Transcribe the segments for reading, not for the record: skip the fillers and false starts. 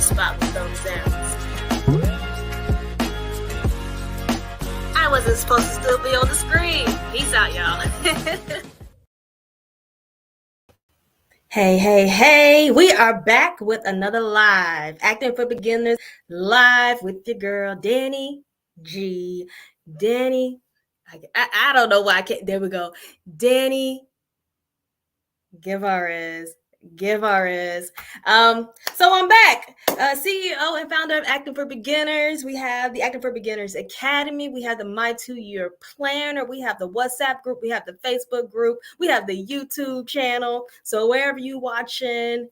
spot with those sounds. I wasn't supposed to still be on the screen. Peace out, y'all. Hey, we are back with another live Acting for Beginners live with your girl Danny G. Danny, I don't know why I can't. There we go. Danny Givares. So I'm back, CEO and founder of Acting for Beginners. We have the Acting for Beginners Academy. We have the My 2-Year Planner. We have the WhatsApp group. We have the Facebook group. We have the YouTube channel. So wherever you watching,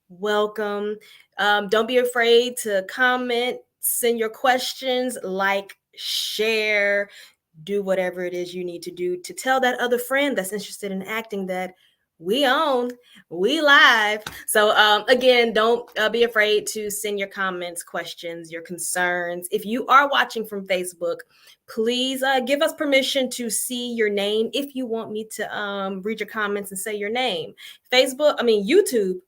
welcome. Don't be afraid to comment, send your questions, like, share, do whatever it is you need to do to tell that other friend that's interested in acting that we live. So again, don't be afraid to send your comments, questions, your concerns. If you are watching from Facebook, please give us permission to see your name if you want me to read your comments and say your name. YouTube,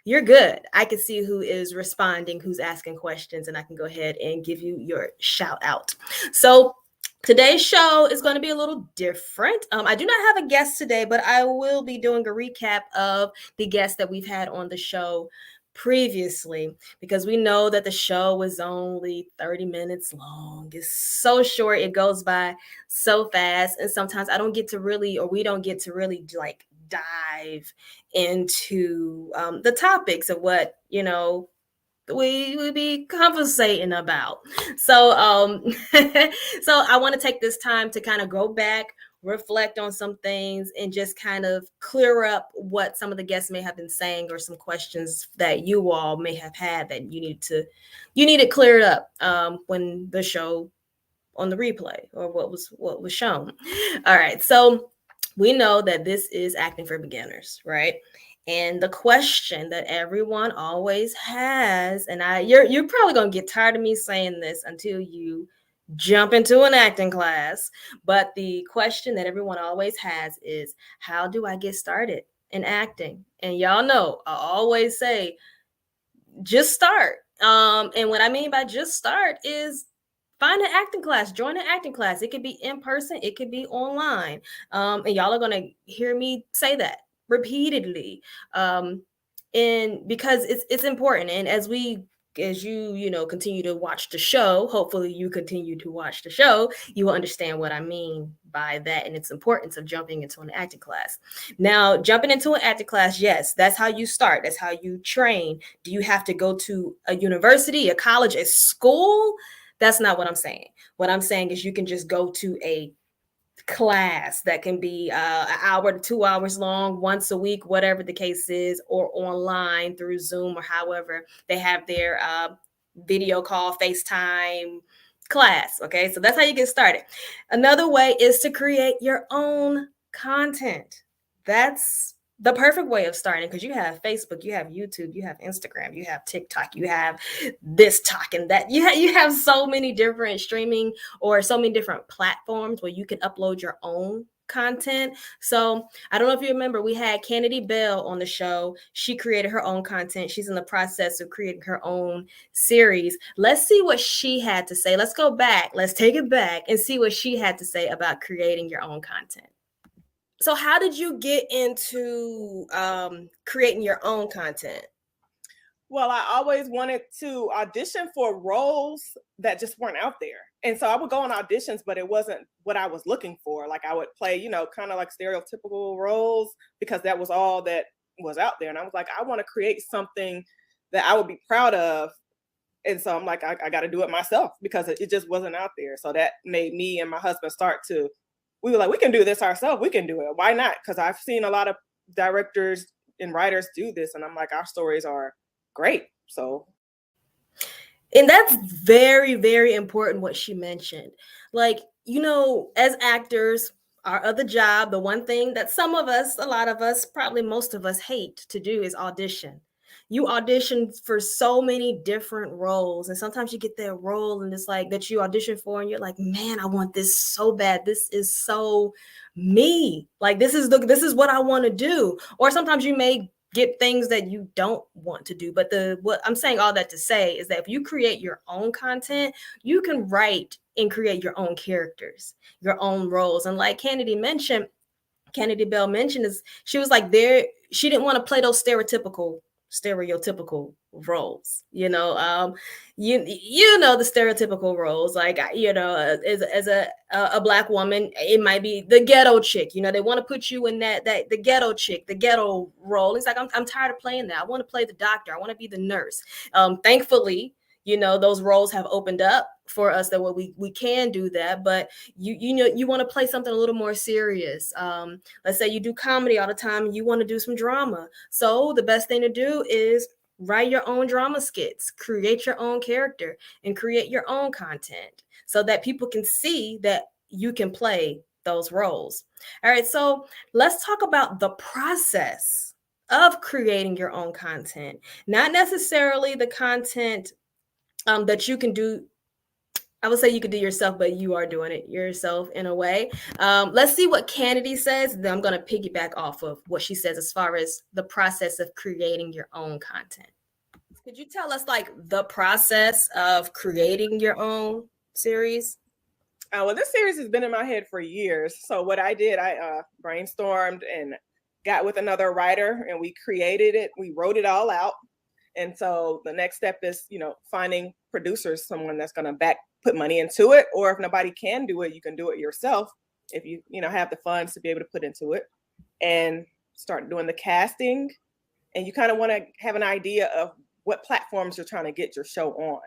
you're good. I can see who is responding, who's asking questions, and I can go ahead and give you your shout out. So today's show is going to be a little different. I do not have a guest today, but I will be doing a recap of the guests that we've had on the show previously, because we know that the show was only 30 minutes long. It's so short. It goes by so fast. And sometimes we don't get to really like dive into the topics of what, we would be conversating about. So so I want to take this time to kind of go back, reflect on some things, and just kind of clear up what some of the guests may have been saying, or some questions that you all may have had that you need it cleared up when the show on the replay, or what was shown. All right, so we know that this is Acting for Beginners, right? And the question that everyone always has, and you're probably gonna get tired of me saying this until you jump into an acting class, but the question that everyone always has is, how do I get started in acting? And y'all know I always say, just start. And what I mean by just start is find an acting class, join an acting class. It could be in person, it could be online. And y'all are gonna hear me say that repeatedly. And because it's important. And as you continue to watch the show, hopefully you continue to watch the show, you will understand what I mean by that and its importance of jumping into an acting class. Now, jumping into an acting class, yes, that's how you start. That's how you train. Do you have to go to a university, a college, a school? That's not what I'm saying. What I'm saying is you can just go to a class that can be an hour to 2 hours long, once a week, whatever the case is, or online through Zoom, or however they have their video call, FaceTime class. Okay, so that's how you get started. Another way is to create your own content. That's the perfect way of starting, because you have Facebook, you have YouTube, you have Instagram, you have TikTok, you have this talk and that. You have so many different streaming, or so many different platforms where you can upload your own content. So I don't know if you remember, we had Kennedy Bell on the show. She created her own content. She's in the process of creating her own series. Let's see what she had to say. Let's go back. Let's take it back and see what she had to say about creating your own content. So how did you get into creating your own content? Well, I always wanted to audition for roles that just weren't out there. And so I would go on auditions, but it wasn't what I was looking for. Like, I would play, kind of like stereotypical roles, because that was all that was out there. And I was like, I want to create something that I would be proud of. And so I'm like, I got to do it myself, because it just wasn't out there. So that made me and my husband we were like, we can do this ourselves. We can do it. Why not? Because I've seen a lot of directors and writers do this. And I'm like, our stories are great. So. And that's very, very important what she mentioned. Like, as actors, our other job, the one thing that some of us, a lot of us, probably most of us hate to do is audition. You audition for so many different roles, and sometimes you get that role and it's like that you audition for, and you're like, man, I want this so bad. This is so me. Like, this is what I want to do. Or sometimes you may get things that you don't want to do. But what I'm saying all that to say is that if you create your own content, you can write and create your own characters, your own roles. And like Kennedy Bell mentioned, is she was like she didn't want to play those stereotypical roles, you know. You know the stereotypical roles, like, you know, as a Black woman, it might be the ghetto chick, you know. They want to put you in that the ghetto chick, the ghetto role. It's like, I'm tired of playing that. I want to play the doctor, I want to be the nurse. Thankfully, you know, those roles have opened up for us that we can do that. But you know, you want to play something a little more serious. Let's say you do comedy all the time, you want to do some drama. So the best thing to do is write your own drama skits, create your own character, and create your own content so that people can see that you can play those roles. All right, so let's talk about the process of creating your own content, not necessarily the content that you can do. I would say you could do yourself, but you are doing it yourself in a way. Let's see what Kennedy says. Then I'm going to piggyback off of what she says as far as the process of creating your own content. Could you tell us, like, the process of creating your own series? Well, this series has been in my head for years. So what I did, I brainstormed and got with another writer, and we created it. We wrote it all out. And so the next step is, you know, finding producers, someone that's going to put money into it. Or if nobody can do it, you can do it yourself if you know, have the funds to be able to put into it, and start doing the casting. And you kind of want to have an idea of what platforms you're trying to get your show on.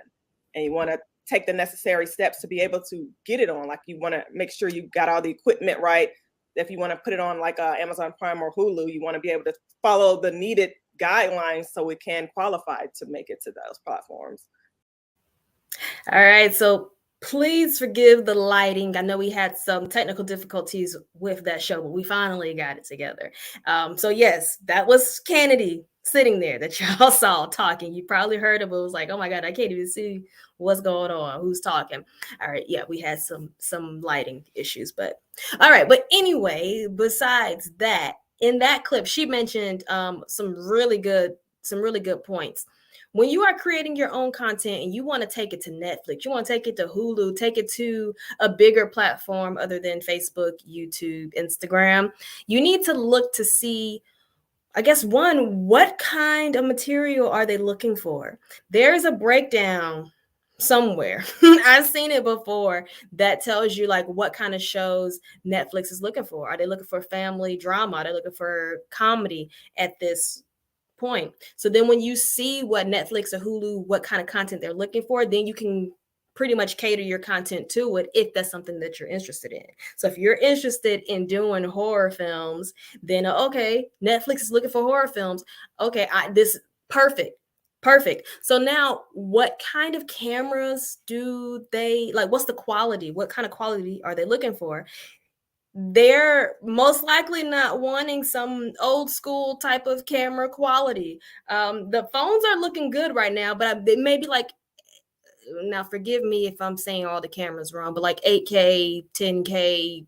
And you want to take the necessary steps to be able to get it on. Like, you want to make sure you've got all the equipment right. If you want to put it on like Amazon Prime or Hulu, you want to be able to follow the needed guidelines so it can qualify to make it to those platforms. All right, so please forgive the lighting. I know we had some technical difficulties with that show, but we finally got it together. So yes, that was Kennedy sitting there that y'all saw talking. You probably heard of it. It was like, oh my God, I can't even see what's going on, who's talking. All right, yeah, we had some lighting issues, but all right. But anyway, besides that, in that clip, she mentioned some really good points. When you are creating your own content and you want to take it to Netflix, you want to take it to Hulu, take it to a bigger platform other than Facebook, YouTube, Instagram, you need to look to see, I guess, one, what kind of material are they looking for? There's a breakdown somewhere. I've seen it before that tells you like what kind of shows Netflix is looking for. Are they looking for family drama? Are they looking for comedy at this point? So then when you see what Netflix or Hulu, what kind of content they're looking for, then you can pretty much cater your content to it if that's something that you're interested in. So if you're interested in doing horror films, then okay, Netflix is looking for horror films. Okay, this perfect. So now what kind of cameras do they like? What's the quality? What kind of quality are they looking for? They're most likely not wanting some old school type of camera quality. The phones are looking good right now, but they may be like, now forgive me if I'm saying all the cameras wrong, but like 8K, 10K,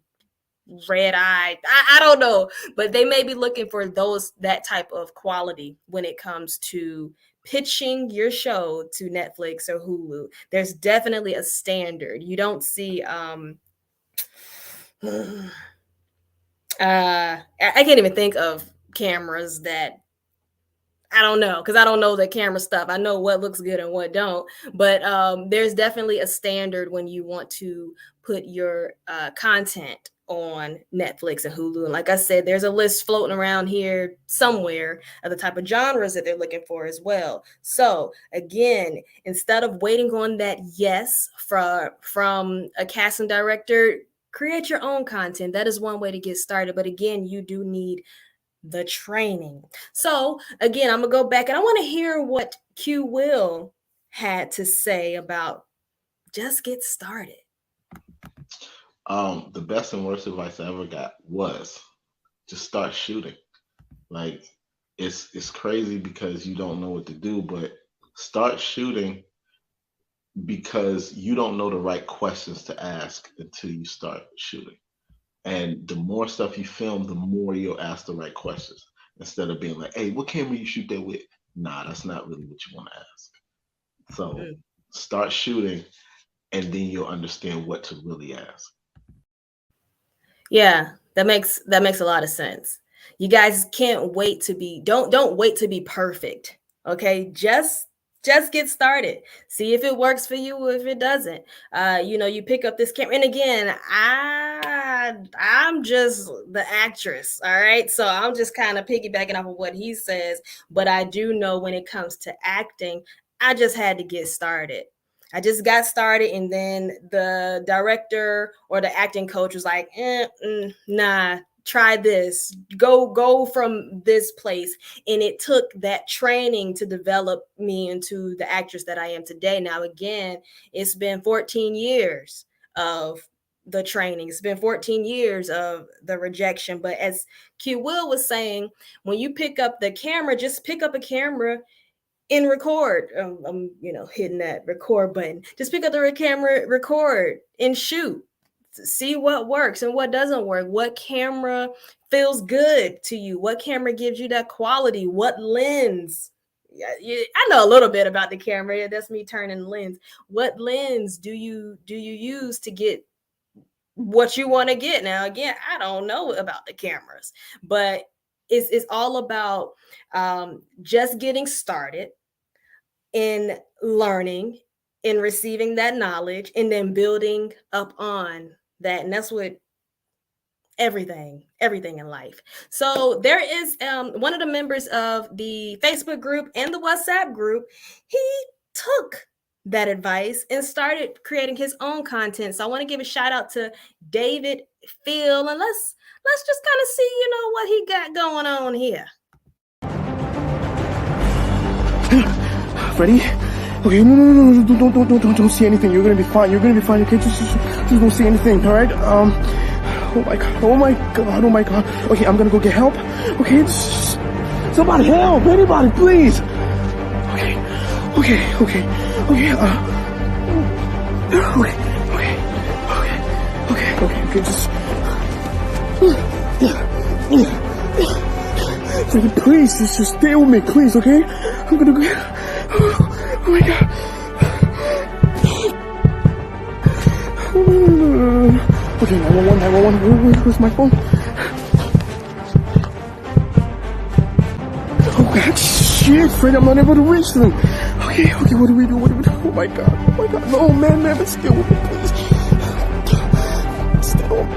red eye, I don't know, but they may be looking for that type of quality when it comes to pitching your show to Netflix or Hulu. There's definitely a standard. You don't see I can't even think of cameras that, I don't know, because I don't know the camera stuff. I know what looks good and what don't, but there's definitely a standard when you want to put your content on Netflix and Hulu. And like I said, there's a list floating around here somewhere of the type of genres that they're looking for as well. So again, instead of waiting on that yes from a casting director, create your own content. That is one way to get started. But again, you do need the training. So again, I'm gonna go back and I want to hear what Q Will had to say about just get started. The best and worst advice I ever got was just start shooting. Like, it's crazy because you don't know what to do, but start shooting, because you don't know the right questions to ask until you start shooting. And the more stuff you film, the more you'll ask the right questions. instead of being like, hey, what camera you shoot that with? Nah, that's not really what you want to ask. So start shooting, and then you'll understand what to really ask. Yeah, that makes a lot of sense. You guys can't wait to be don't wait to be perfect. Okay? Just get started. See if it works for you or if it doesn't. You pick up this camera. And again, I'm just the actress. All right. So I'm just kind of piggybacking off of what he says. But I do know when it comes to acting, I just had to get started. I just got started, and then the director or the acting coach was like, nah, try this. Go from this place. And it took that training to develop me into the actress that I am today. Now, again, it's been 14 years of the training. It's been 14 years of the rejection. But as Q Will was saying, when you pick up the camera, just pick up a camera and record. I'm hitting that record button. Just pick up the camera, record, and shoot. See what works and what doesn't work. What camera feels good to you? What camera gives you that quality? What lens? I know a little bit about the camera. That's me turning lens. What lens do you use to get what you want to get? Now, again, I don't know about the cameras, but it's all about just getting started in learning and receiving that knowledge and then building up on that. And that's what everything in life. So there is one of the members of the Facebook group and the WhatsApp group. He took that advice and started creating his own content. So I want to give a shout out to David Phil, and let's just kind of see what he got going on here. Freddie? Okay, no, don't see anything. You're gonna be fine. Okay, just don't see anything. All right. Oh my god. Okay, I'm gonna go get help. Okay, somebody help! Anybody, please. Okay. Just. Freddie, please, just stay with me, please. Okay, I'm gonna go. Oh my god. Okay, 911. Where's my phone? Oh god, shit, Fred, I'm not able to reach them. Okay, what do we do? Oh my god. No, man, but stay with me, please. Stay with me.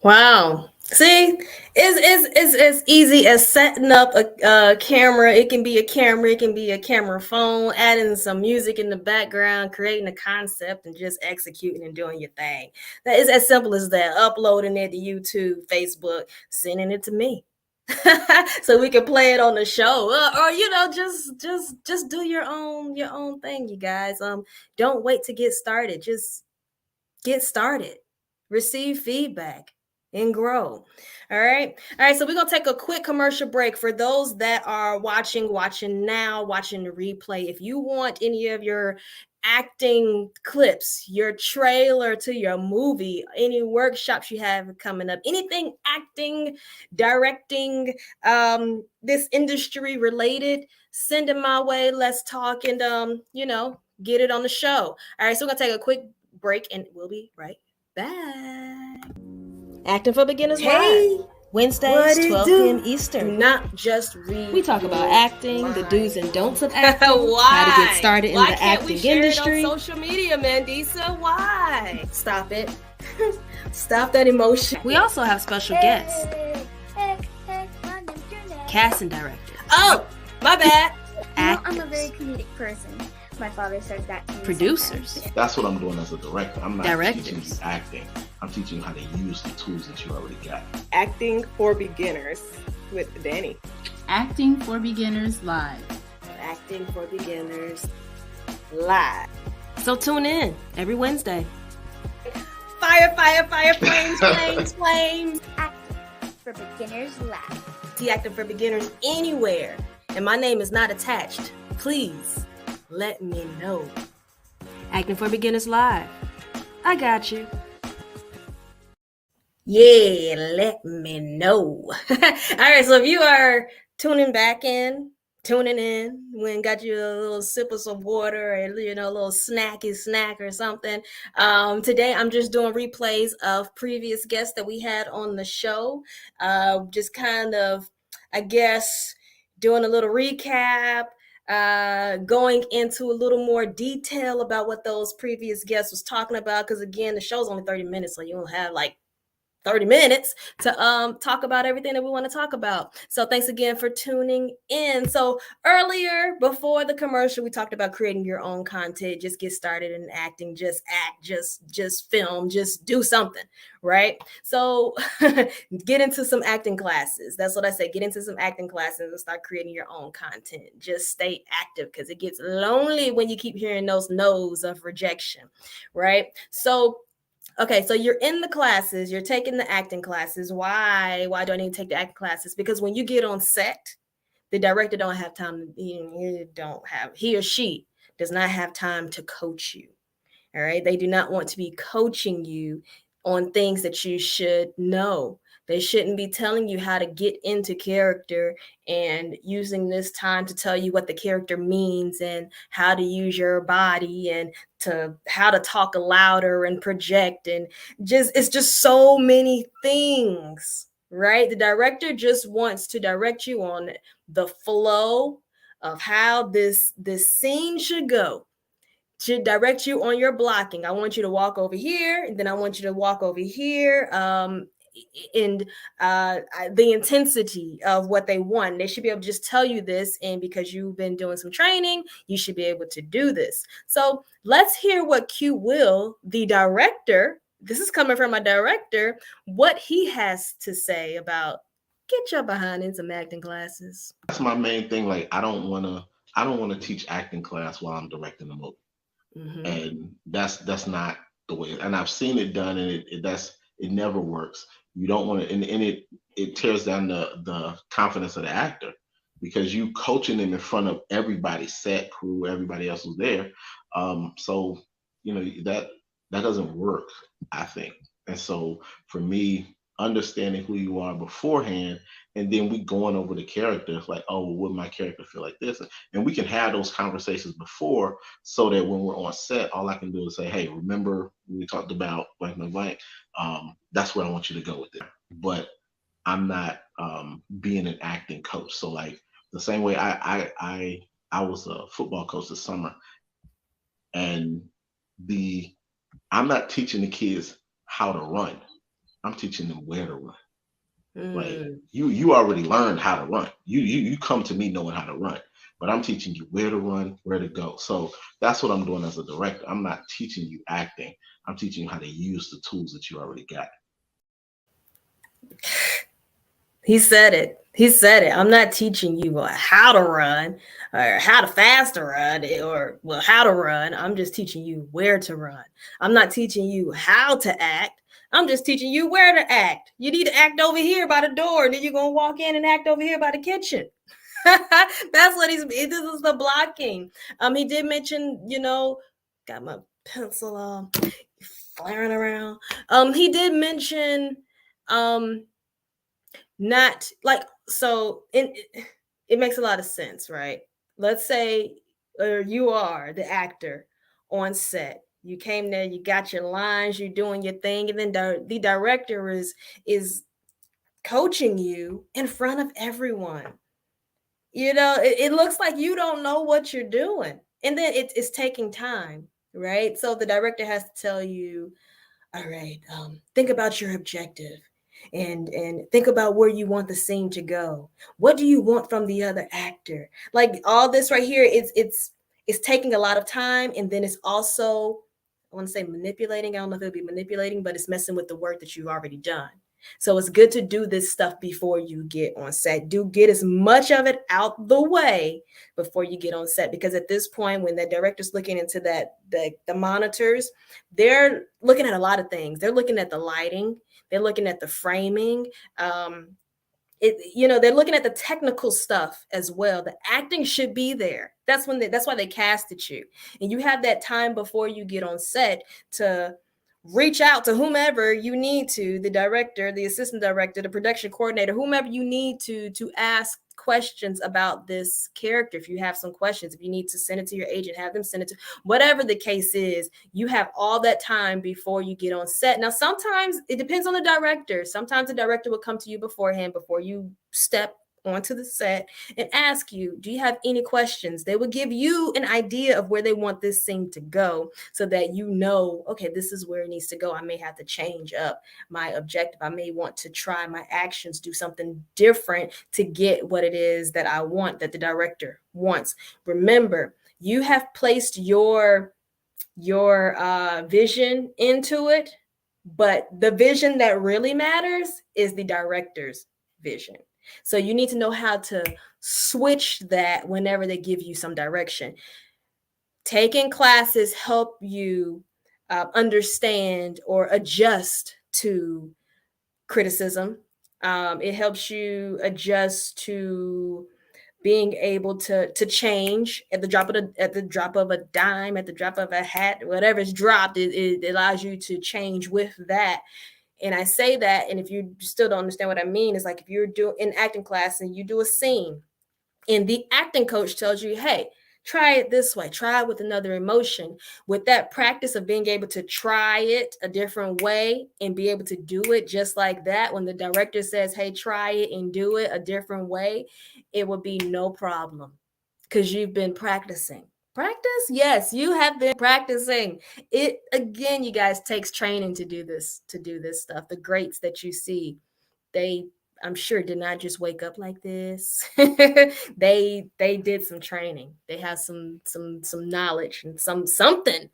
Wow. See, it's as easy as setting up a camera. It can be a camera, it can be a camera phone, adding some music in the background, creating a concept, and just executing and doing your thing. That is as simple as that. Uploading it to YouTube, Facebook, sending it to me. So we can play it on the show, or just do your own thing, you guys. Don't wait to get started. Just get started. Receive feedback and grow. All right. So we're going to take a quick commercial break. For those that are watching now, watching the replay, if you want any of your acting clips, your trailer to your movie, any workshops you have coming up, anything acting, directing, this industry related, send it my way. Let's talk and get it on the show. All right, so we're gonna take a quick break and we'll be right back. Acting for Beginners Live. Wednesdays, 12 p.m. Eastern. Not just read. We talk about acting, the do's and don'ts of acting, how to get started in the acting industry. On social media, Mandisa. Why? Stop it. Stop that emotion. We also have special guests, casting directors. Oh, my bad. I'm a very comedic person. My father says that to me. Producers. That's what I'm doing as a director. I'm not Directors. teaching you acting. I'm teaching you how to use the tools that you already got. Acting for Beginners with Danny. Acting for Beginners Live. Acting for Beginners Live. So tune in every Wednesday. Fire, fire, fire, flames, flames, flames. Acting for Beginners Live. See Acting for Beginners anywhere. And my name is not attached. Please let me know. Acting for Beginners Live. I got you. Yeah, let me know. All right, so if you are tuning in, when got you a little sip of some water or a little snacky snack or something. Today I'm just doing replays of previous guests that we had on the show. Just kind of, I guess, doing a little recap, going into a little more detail about what those previous guests was talking about. Because again, the show's only 30 minutes, so you don't have like 30 minutes to talk about everything that we want to talk about. So thanks again for tuning in. So earlier, before the commercial, we talked about creating your own content. Just get started in acting, just act, just film, just do something, right? So get into some acting classes. That's what I say. Get into some acting classes and start creating your own content. Just stay active because it gets lonely when you keep hearing those no's of rejection, right? So okay, so you're in the classes, you're taking the acting classes. Why do I need to take the acting classes? Because when you get on set, the director don't have time. He or she does not have time to coach you. All right, they do not want to be coaching you on things that you should know. They shouldn't be telling you how to get into character and using this time to tell you what the character means and how to use your body and to how to talk louder and project. And it's just so many things, right? The director just wants to direct you on the flow of how this scene should go. Should direct you on your blocking. I want you to walk over here, and then I want you to walk over here. And the intensity of what they want. They should be able to just tell you this, and because you've been doing some training, you should be able to do this. So let's hear what Q Will, the director, this is coming from a director, what he has to say about get your behind in some acting classes. That's my main thing. Like, I don't want to teach acting class while I'm directing the movie. Mm-hmm. And that's not the way. And I've seen it done, and it never works. You don't want to, and it tears down the confidence of the actor because you coaching them in front of everybody, set crew, everybody else was there. So that doesn't work, I think. And so for me, understanding who you are beforehand, and then we going over the character, like, oh, would my character feel like this? And we can have those conversations before, so that when we're on set, all I can do is say, hey, remember we talked about blank, blank, blank. That's where I want you to go with it. But I'm not being an acting coach. So like the same way I was a football coach this summer, and I'm not teaching the kids how to run. I'm teaching them where to run. Like you already learned how to run. You come to me knowing how to run, but I'm teaching you where to run, where to go. So that's what I'm doing as a director. I'm not teaching you acting. I'm teaching you how to use the tools that you already got. He said it. I'm not teaching you how to run or how to fast to run or how to run. I'm just teaching you where to run. I'm not teaching you how to act. I'm just teaching you where to act. You need to act over here by the door, and then you're going to walk in and act over here by the kitchen. That's what this is the blocking. He did mention, got my pencil flaring around. He did mention not like so it makes a lot of sense, right? Let's say you are the actor on set. You came there, you got your lines, you're doing your thing, and then the director is coaching you in front of everyone. It looks like you don't know what you're doing, and then it's taking time, right? So the director has to tell you, all right, think about your objective, and think about where you want the scene to go. What do you want from the other actor? Like all this right here, it's taking a lot of time, and then it's also, I want to say manipulating. I don't know if it'll be manipulating, but it's messing with the work that you've already done. So it's good to do this stuff before you get on set. Do get as much of it out the way before you get on set, because at this point, when the director's looking into the monitors, they're looking at a lot of things. They're looking at the lighting, they're looking at the framing. They're looking at the technical stuff as well. The acting should be there. That's why they casted you, and you have that time before you get on set to reach out to whomever you need to, the director, the assistant director, the production coordinator, whomever you need to ask questions about this character. If you have some questions, if you need to send it to your agent, have them send it to, whatever the case is, you have all that time before you get on set. Now, sometimes it depends on the director. Sometimes the director will come to you beforehand, before you step onto the set, and ask you, do you have any questions? They will give you an idea of where they want this scene to go, so that you know, okay, this is where it needs to go. I may have to change up my objective. I may want to try my actions, do something different to get what it is that I want, that the director wants. Remember, you have placed your vision into it, but the vision that really matters is the director's vision. So you need to know how to switch that whenever they give you some direction. Taking classes help you understand or adjust to criticism. It helps you adjust to being able to change at the drop of a dime, at the drop of a hat, whatever's dropped. It allows you to change with that. And I say that, and if you still don't understand what I mean, it's like if you're doing in acting class and you do a scene, and the acting coach tells you, hey, try it this way, try it with another emotion. With that practice of being able to try it a different way and be able to do it just like that, when the director says, hey, try it and do it a different way, it will be no problem, because you've been practicing. Practice? Yes, you have been practicing. It again, you guys, takes training to do this stuff. The greats that you see, I'm sure did not just wake up like this. they did some training. They have some knowledge and something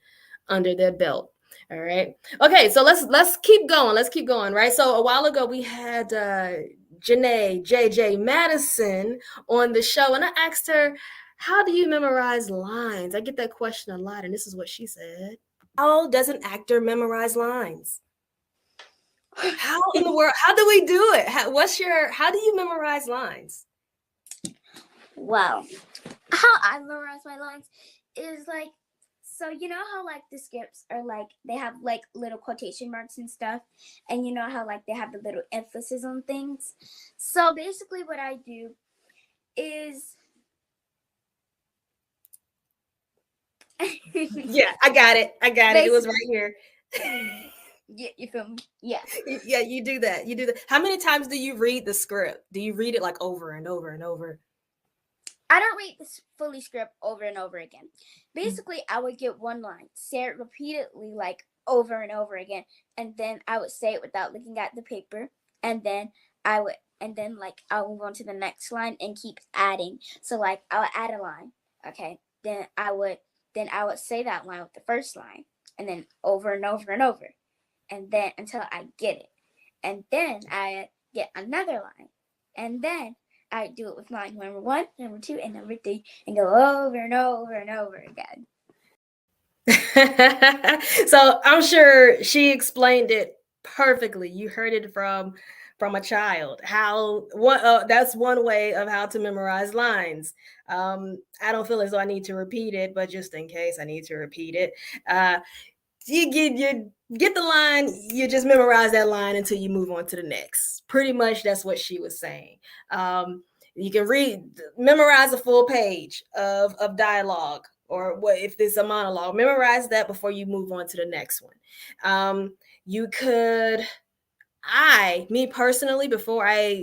under their belt. All right. Okay, so let's keep going. Let's keep going, right? So a while ago we had Janae JJ Madison on the show, and I asked her, how do you memorize lines? I get that question a lot, and this is what she said. How does an actor memorize lines? How in the world? How do we do it? How do you memorize lines? Well, how I memorize my lines is like, so you know how like the scripts are like, they have like little quotation marks and stuff, and you know how like they have the little emphasis on things. So basically what I do is Yeah, I got it. It was right here. Yeah, you feel me? Yeah. Yeah, you do that. How many times do you read the script? Do you read it like over and over and over? I don't read this fully script over and over again. Basically, I would get one line, say it repeatedly, like over and over again, and then I would say it without looking at the paper, and then I would move on to the next line and keep adding. So like I would add a line, okay, then I would say that line with the first line, and then over and over and over, and then until I get it, and then I get another line, and then I do it with line number 1, number 2, and number 3, and go over and over and over again. So I'm sure she explained it perfectly. You heard it from from a child. That's one way of how to memorize lines. I don't feel as though I need to repeat it, but just in case I need to repeat it, you get the line, you just memorize that line until you move on to the next. Pretty much that's what she was saying. You can memorize a full page of dialogue, or what if there's a monologue, memorize that before you move on to the next one. You could, me personally,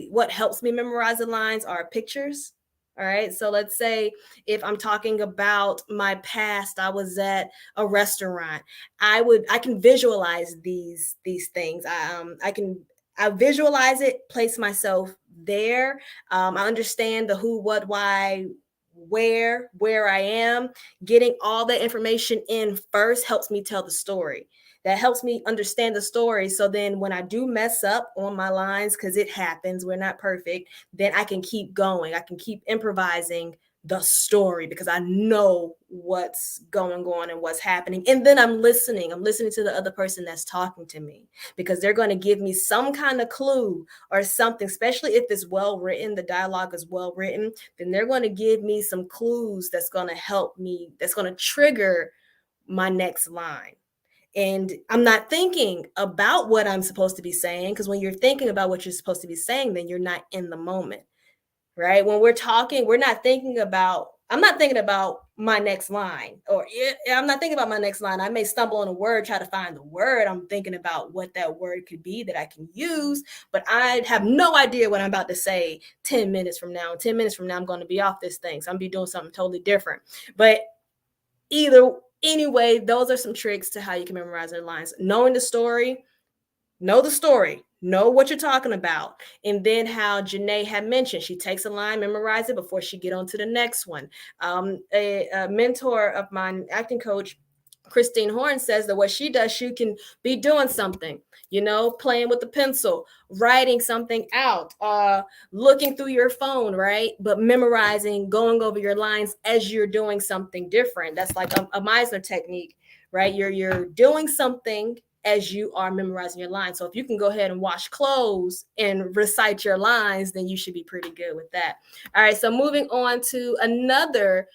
what helps me memorize the lines are pictures. All right. So let's say if I'm talking about my past, I was at a restaurant. I can visualize these things. I visualize it, place myself there. I understand the who, what, why, where I am. Getting all the information in first helps me tell the story. That helps me understand the story. So then when I do mess up on my lines, because it happens, we're not perfect, then I can keep going. I can keep improvising the story because I know what's going on and what's happening. And then I'm listening to the other person that's talking to me, because they're going to give me some kind of clue or something, especially if it's well written, the dialogue is well written, then they're going to give me some clues that's going to help me, that's going to trigger my next line. And I'm not thinking about what I'm supposed to be saying, because when you're thinking about what you're supposed to be saying, then you're not in the moment, right? When we're talking, I'm not thinking about my next line, or I'm not thinking about my next line. I may stumble on a word, try to find the word. I'm thinking about what that word could be that I can use, but I have no idea what I'm about to say 10 minutes from now. 10 minutes from now, I'm going to be off this thing. So I'm going to be doing something totally different. But anyway, those are some tricks to how you can memorize their lines. Knowing the story, know what you're talking about. And then how Janae had mentioned, she takes a line, memorize it before she get on to the next one. A mentor of mine, acting coach, Christine Horn, says that what she does, she can be doing something, playing with the pencil, writing something out, looking through your phone, right? But memorizing, going over your lines as you're doing something different. That's like a Meisner technique, right? You're doing something as you are memorizing your lines. So if you can go ahead and wash clothes and recite your lines, then you should be pretty good with that. All right, so moving on to another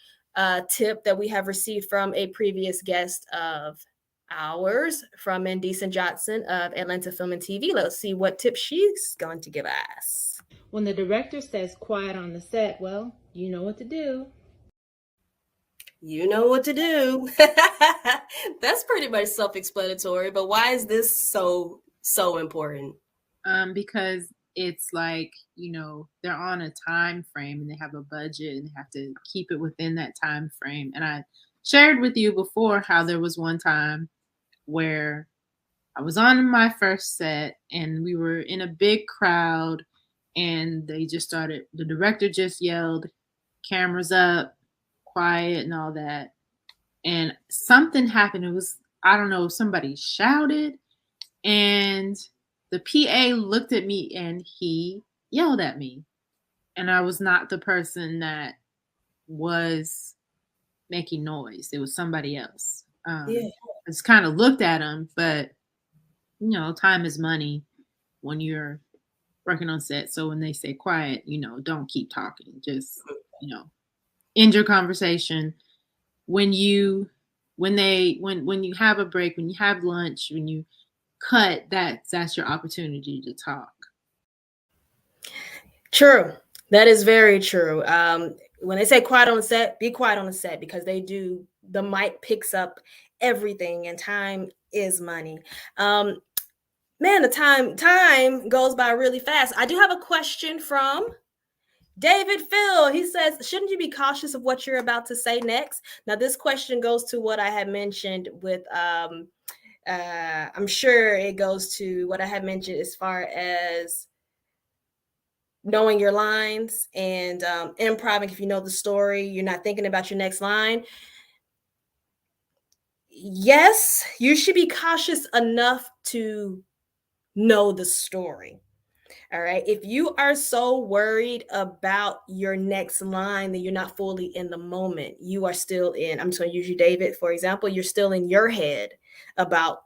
tip that we have received from a previous guest of ours, from Mandisa Johnson of Atlanta Film and TV. Let's see what tip she's going to give us. When the director says quiet on the set, well, you know what to do. You know what to do. That's pretty much self-explanatory, but why is this so important? Because it's like, they're on a time frame and they have a budget and they have to keep it within that time frame. And I shared with you before how there was one time where I was on my first set and we were in a big crowd, and the director just yelled, "Cameras up, quiet," and all that. And something happened. It was, I don't know, somebody shouted, and the PA looked at me and he yelled at me. And I was not the person that was making noise. It was somebody else. I just kind of looked at him, but time is money when you're working on set. So when they say quiet, don't keep talking. Just, end your conversation. When you have a break, when you have lunch, when you cut, that's your opportunity to talk. True. That is very true. When they say quiet on the set, be quiet on the set, because the mic picks up everything, and time is money. Man, the time goes by really fast. I do have a question from David Phil. He says, shouldn't you be cautious of what you're about to say next? Now, this question goes to what I had mentioned with, I'm sure it goes to what I had mentioned as far as knowing your lines and improvising. If you know the story, you're not thinking about your next line. Yes, you should be cautious enough to know the story. All right. If you are so worried about your next line, then you're not fully in the moment. You are still in, I'm just going to use you, David, for example, you're still in your head about,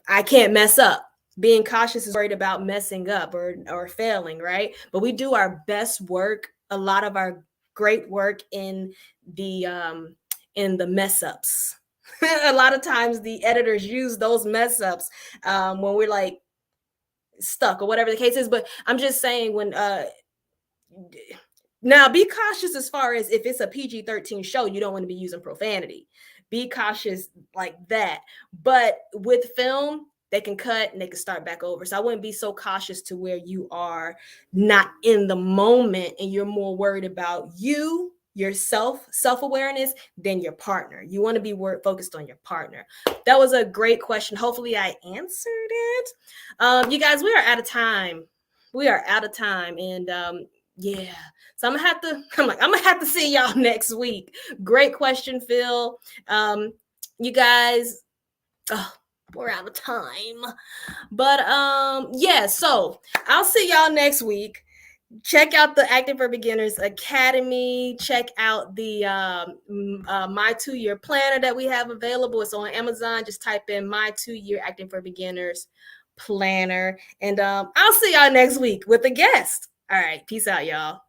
I can't mess up. Being cautious is worried about messing up or failing, right? But we do our best work, a lot of our great work in the mess ups. A lot of times the editors use those mess ups when we're like stuck or whatever the case is. But I'm just saying when now be cautious as far as if it's a PG-13 show, you don't want to be using profanity. Be cautious like that. But with film, they can cut and they can start back over. So I wouldn't be so cautious to where you are not in the moment and you're more worried about you, yourself, self-awareness than your partner. You want to be focused on your partner. That was a great question. Hopefully I answered it. You guys, we are out of time. And yeah, so I'm gonna have to see y'all next week. Great question, Phil. You guys, we're out of time, but yeah, so I'll see y'all next week. Check out the Acting for Beginners Academy. Check out the My 2-Year Planner that we have available. It's on Amazon. Just type in My 2-Year Acting for Beginners Planner, and I'll see y'all next week with a guest. All right, peace out, y'all.